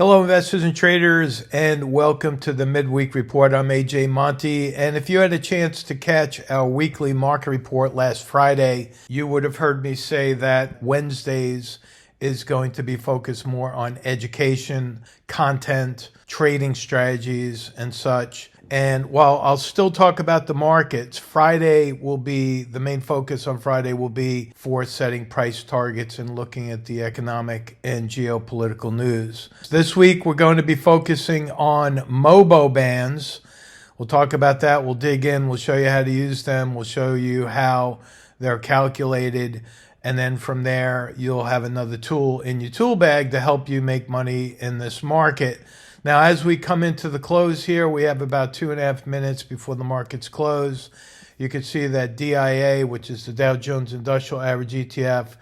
Hello, investors and traders, and welcome to the Midweek Report. I'm AJ Monte, and if you had a chance to catch our weekly market report last Friday, you would have heard me say that Wednesdays is going to be focused more on education, content, trading strategies, and such. And while I'll still talk about the markets, Friday will be, the main focus on Friday will be for setting price targets and looking at the economic and geopolitical news. This week, we're going to be focusing on MOBO Bands. We'll talk about that. We'll dig in. We'll show you how to use them. We'll show you how they're calculated. And then from there, you'll have another tool in your tool bag to help you make money in this market. Now, as we come into the close here, we have about 2.5 minutes before the markets close. You can see that DIA, which is the Dow Jones Industrial Average ETF,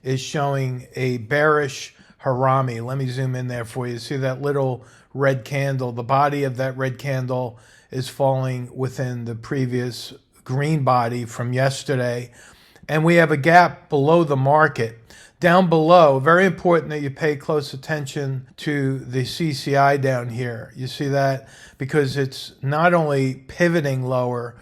is showing a bearish harami. Let me zoom in there for you. See that little red candle? The body of that red candle is falling within the previous green body from yesterday. And we have a gap below the market. Down below, very important that you pay close attention to the CCI down here. You see that? Because it's not only pivoting lower,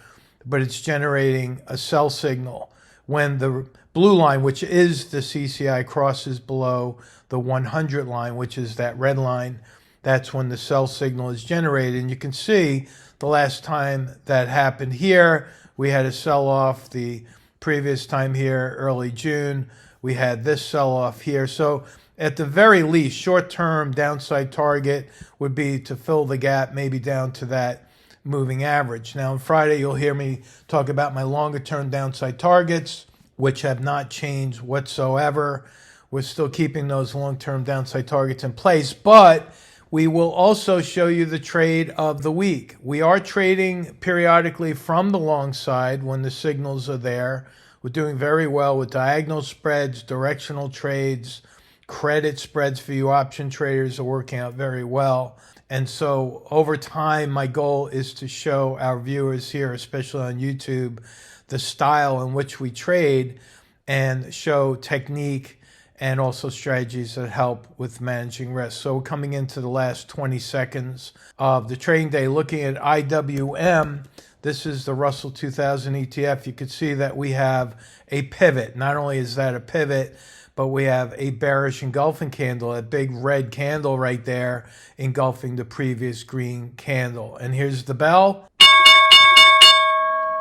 but it's generating a sell signal. When the blue line, which is the CCI, crosses below the 100 line, which is that red line, that's when the sell signal is generated. And you can see the last time that happened here, we had a sell-off. The previous time here, early June, we had this sell-off here. So at the very least, short-term downside target would be to fill the gap, maybe down to that moving average. Now on Friday, you'll hear me talk about my longer-term downside targets, which have not changed whatsoever. We're still keeping those long-term downside targets in place, but we will also show you the trade of the week. We are trading periodically from the long side when the signals are there. We're doing very well with diagonal spreads, directional trades, credit spreads for you option traders are working out very well. And so over time, my goal is to show our viewers here, especially on YouTube, the style in which we trade and show technique and also strategies that help with managing risk. So we're coming into the last 20 seconds of the trading day, looking at IWM. This is the Russell 2000 ETF. You can see that we have a pivot. Not only is that a pivot, but we have a bearish engulfing candle, a big red candle right there engulfing the previous green candle. And here's the bell.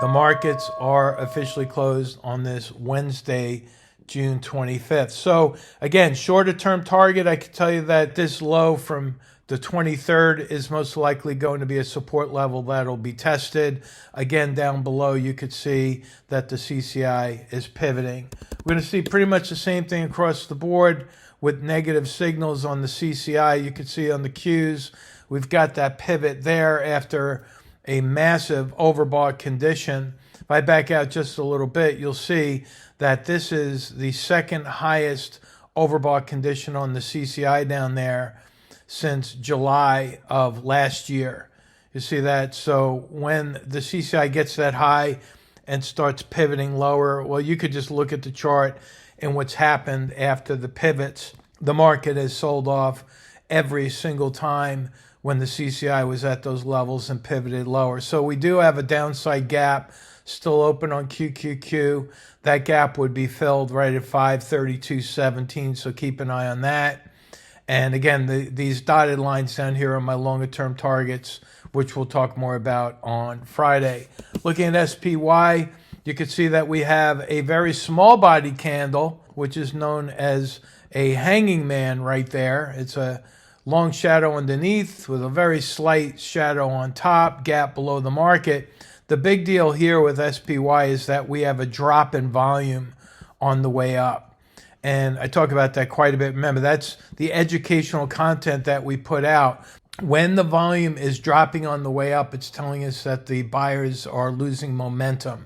The markets are officially closed on this Wednesday, June 25th. So again, shorter term target, I can tell you that this low from the 23rd is most likely going to be a support level that'll be tested. Again, down below, you could see that the CCI is pivoting. We're going to see pretty much the same thing across the board with negative signals on the CCI. You can see on the Qs, we've got that pivot there after a massive overbought condition. If I back out just a little bit, you'll see that this is the second highest overbought condition on the CCI down there since July of last year. You see that? So when the CCI gets that high and starts pivoting lower, well, you could just look at the chart and what's happened after the pivots. The market has sold off every single time when the CCI was at those levels and pivoted lower. So we do have a downside gap still open on QQQ. That gap would be filled right at 532.17, so keep an eye on that. And again, these dotted lines down here are my longer term targets, which we'll talk more about on Friday. Looking at SPY, you can see that we have a very small body candle, which is known as a hanging man right there. It's a long shadow underneath with a very slight shadow on top, gap below the market. The big deal here with SPY is that we have a drop in volume on the way up. And I talk about that quite a bit. Remember, that's the educational content that we put out. When the volume is dropping on the way up, it's telling us that the buyers are losing momentum.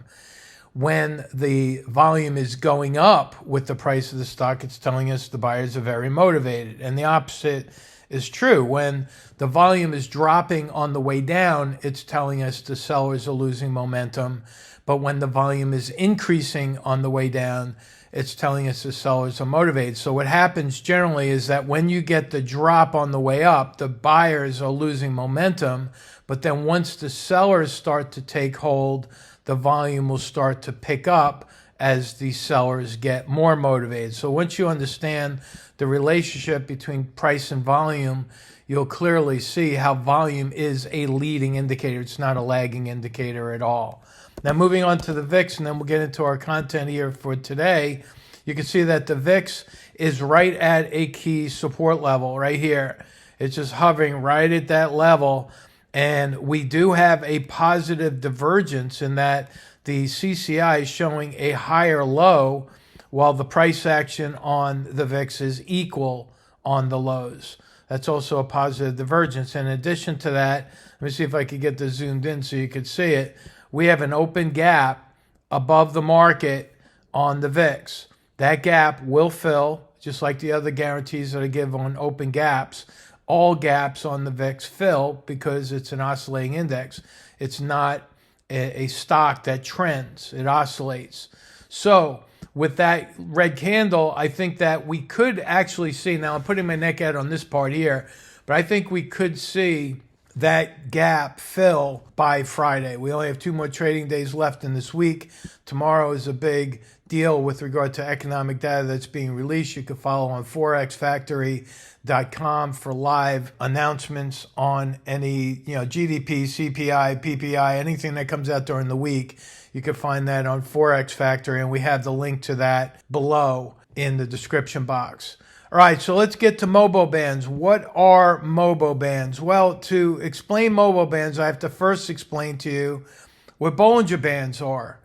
When the volume is going up with the price of the stock, it's telling us the buyers are very motivated. And the opposite is true. When the volume is dropping on the way down, it's telling us the sellers are losing momentum. But when the volume is increasing on the way down, it's telling us the sellers are motivated. So what happens generally is that when you get the drop on the way up, the buyers are losing momentum. But then once the sellers start to take hold, the volume will start to pick up as the sellers get more motivated. So once you understand the relationship between price and volume, you'll clearly see how volume is a leading indicator. It's not a lagging indicator at all. Now moving on to the VIX, and then we'll get into our content here for today. You can see that the VIX is right at a key support level right here. It's just hovering right at that level. And we do have a positive divergence in that the CCI is showing a higher low while the price action on the VIX is equal on the lows. That's also a positive divergence. In addition to that, let me see if I could get this zoomed in so you could see it. We have an open gap above the market on the VIX. That gap will fill, just like the other guarantees that I give on open gaps. All gaps on the VIX fill because it's an oscillating index. It's not a stock that trends. It oscillates. So with that red candle, I think that we could actually see, now I'm putting my neck out on this part here, but I think we could see that gap fill by Friday. We only have 2 more trading days left in this week. Tomorrow is a big deal with regard to economic data that's being released. You can follow on forexfactory.com for live announcements on any, GDP, CPI, PPI, anything that comes out during the week. You can find that on Forex Factory, and we have the link to that below in the description box. All right, so let's get to MOBO Bands. What are MOBO Bands? Well, to explain MOBO Bands, I have to first explain to you what Ballinger Bands are.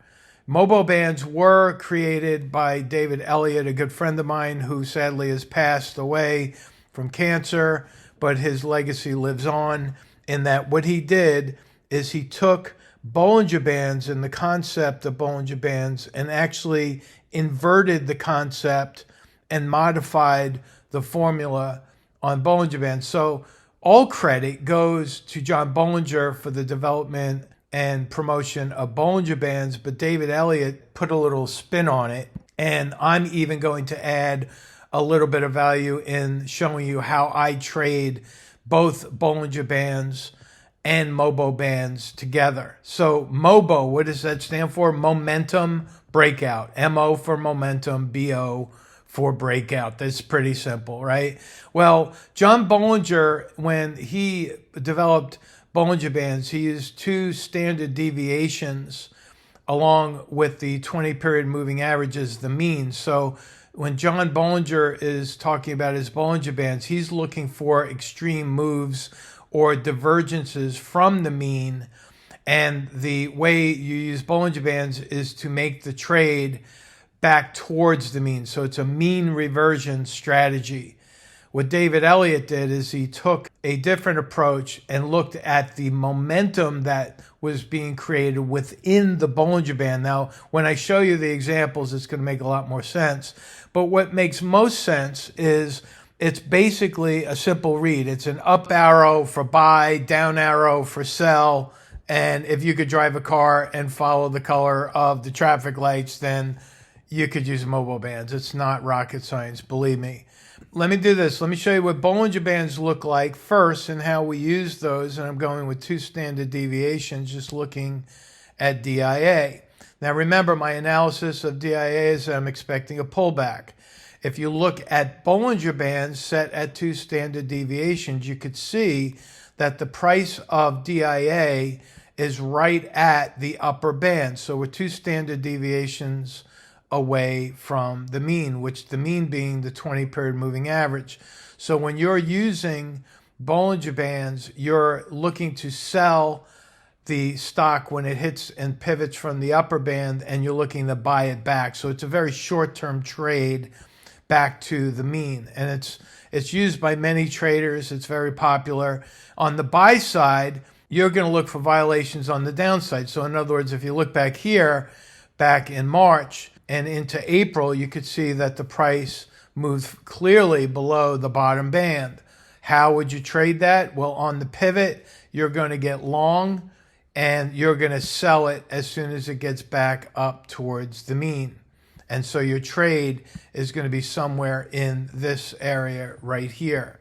MOBO Bands were created by David Elliott, a good friend of mine who sadly has passed away from cancer, but his legacy lives on in that what he did is he took Ballinger Bands and the concept of Ballinger Bands and actually inverted the concept and modified the formula on Ballinger Bands. So all credit goes to John Ballinger for the development and promotion of Ballinger Bands, but David Elliott put a little spin on it. And I'm even going to add a little bit of value in showing you how I trade both Ballinger Bands and MOBO Bands together. So MOBO, what does that stand for? Momentum Breakout. MO for momentum, BO for breakout. That's pretty simple, right? Well, John Ballinger, when he developed Ballinger Bands, he used 2 standard deviations along with the 20-period moving averages, the mean. So when John Ballinger is talking about his Ballinger Bands, he's looking for extreme moves or divergences from the mean. And the way you use Ballinger Bands is to make the trade back towards the mean. So it's a mean reversion strategy. What David Elliott did is he took a different approach and looked at the momentum that was being created within the Ballinger Band. Now, when I show you the examples, it's going to make a lot more sense. But what makes most sense is it's basically a simple read. It's an up arrow for buy, down arrow for sell. And if you could drive a car and follow the color of the traffic lights, then you could use MOBO Bands. It's not rocket science, believe me. Let me do this. Let me show you what Ballinger Bands look like first and how we use those. And I'm going with 2 standard deviations, just looking at DIA. Now remember, my analysis of DIA is I'm expecting a pullback. If you look at Ballinger Bands set at 2 standard deviations, you could see that the price of DIA is right at the upper band. So we're 2 standard deviations away from the mean, which the mean being the 20-period moving average. So when you're using Ballinger Bands, you're looking to sell the stock when it hits and pivots from the upper band, and you're looking to buy it back. So it's a very short-term trade back to the mean, and it's used by many traders. It's very popular. On the buy side, you're going to look for violations on the downside. So in other words, if you look back here, back in March and into April, you could see that the price moved clearly below the bottom band. How would you trade that? Well, on the pivot, you're going to get long and you're going to sell it as soon as it gets back up towards the mean. And so your trade is going to be somewhere in this area right here.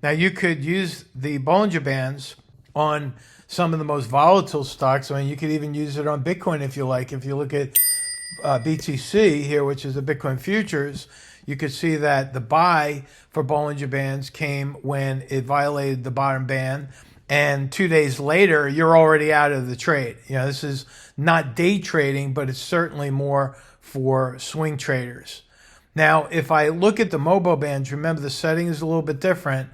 Now you could use the Bollinger Bands on some of the most volatile stocks. I mean, you could even use it on Bitcoin if you like. If you look at BTC here, which is the Bitcoin futures, you could see that the buy for Bollinger Bands came when it violated the bottom band. And 2 days later, you're already out of the trade. You know, this is not day trading, but it's certainly more for swing traders. Now, if I look at the MOBO Bands, remember the setting is a little bit different,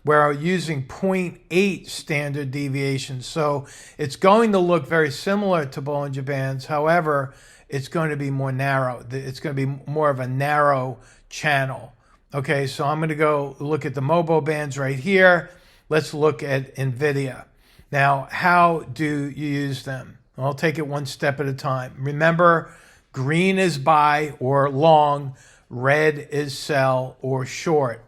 where I'm using 0.8 standard deviation. So it's going to look very similar to Bollinger Bands. However, it's going to be more narrow. It's going to be more of a narrow channel. Okay, so I'm going to go look at the MOBO Bands right here. Let's look at NVIDIA. Now, how do you use them? I'll take it one step at a time. Remember, green is buy or long, red is sell or short.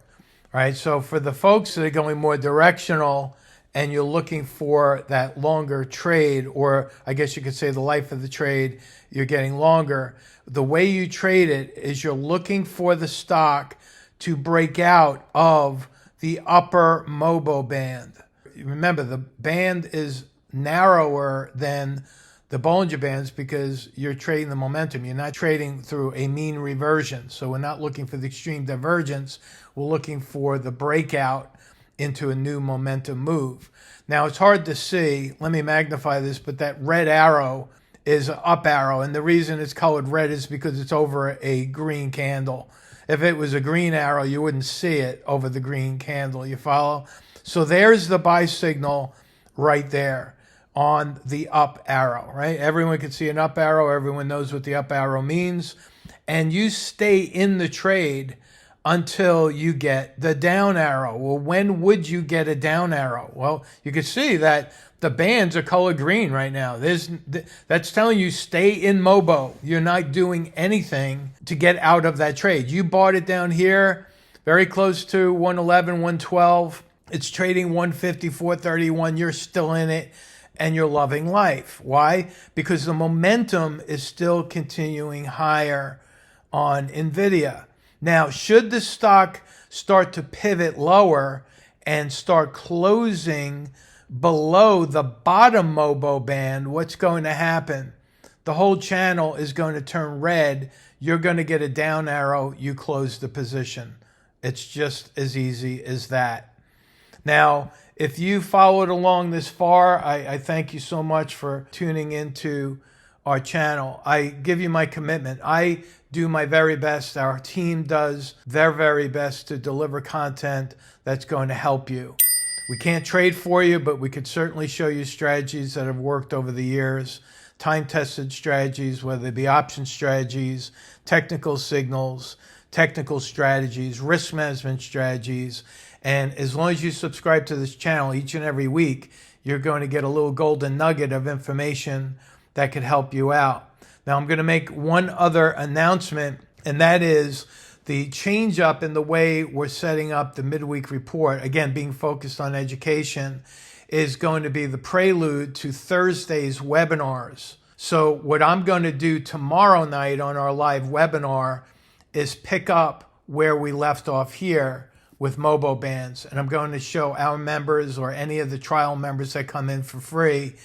Right, so for the folks that are going more directional and you're looking for that longer trade, or I guess you could say the life of the trade, you're getting longer. The way you trade it is you're looking for the stock to break out of the upper MOBO band. Remember, the band is narrower than the Bollinger Bands because you're trading the momentum. You're not trading through a mean reversion. So we're not looking for the extreme divergence. We're looking for the breakout into a new momentum move. Now, it's hard to see. Let me magnify this, but that red arrow is an up arrow. And the reason it's colored red is because it's over a green candle. If it was a green arrow, you wouldn't see it over the green candle. You follow? So there's the buy signal right there on the up arrow, right? Everyone can see an up arrow. Everyone knows what the up arrow means. And you stay in the trade until you get the down arrow. Well, when would you get a down arrow? Well, you can see that the bands are colored green right now. That's telling you stay in MOBO. You're not doing anything to get out of that trade. You bought it down here, very close to 111, 112. It's trading 150, 431. You're still in it. And you're loving life. Why? Because the momentum is still continuing higher on NVIDIA. Now, should the stock start to pivot lower and start closing below the bottom MOBO band, what's going to happen? The whole channel is going to turn red. You're going to get a down arrow. You close the position. It's just as easy as that. Now, if you followed along this far, I thank you so much for tuning into our channel. I give you my commitment. I do my very best. Our team does their very best to deliver content that's going to help you. We can't trade for you, but we could certainly show you strategies that have worked over the years, time-tested strategies, whether they be option strategies, technical signals, technical strategies, risk management strategies. And as long as you subscribe to this channel each and every week, you're going to get a little golden nugget of information that could help you out. Now, I'm going to make one other announcement, and that is the change up in the way we're setting up the midweek report, again, being focused on education, is going to be the prelude to Thursday's webinars. So what I'm going to do tomorrow night on our live webinar is pick up where we left off here with MOBO Bands. And I'm going to show our members or any of the trial members that come in for free,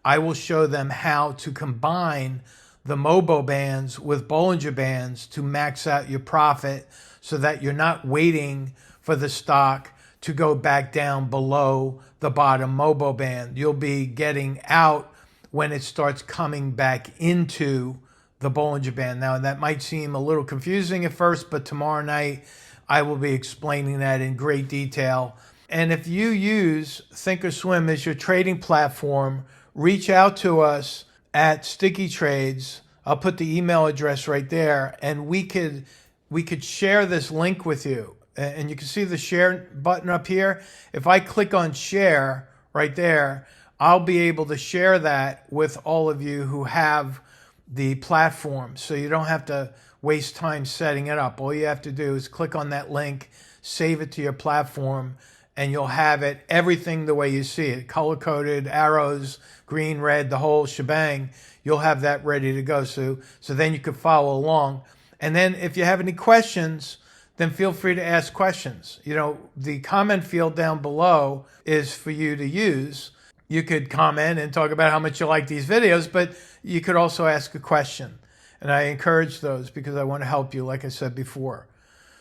I will show them how to combine the MOBO Bands with Ballinger Bands to max out your profit so that you're not waiting for the stock to go back down below the bottom MOBO band. You'll be getting out when it starts coming back into the Ballinger Band. Now, that might seem a little confusing at first, but tomorrow night I will be explaining that in great detail. And if you use Thinkorswim as your trading platform, reach out to us at StickyTrades. I'll put the email address right there, and we could share this link with you. And you can see the share button up here. If I click on share right there, I'll be able to share that with all of you who have the platform. So you don't have to waste time setting it up. All you have to do is click on that link, save it to your platform, and you'll have it, everything the way you see it, color-coded, arrows, green, red, the whole shebang. You'll have that ready to go. So then you can follow along. And then if you have any questions, then feel free to ask questions. You know, the comment field down below is for you to use. You could comment and talk about how much you like these videos, but you could also ask a question. And I encourage those because I want to help you, like I said before.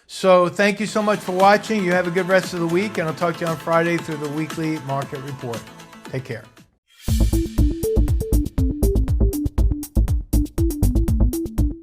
So thank you so much for watching. You have a good rest of the week, and I'll talk to you on Friday through the weekly market report. Take care.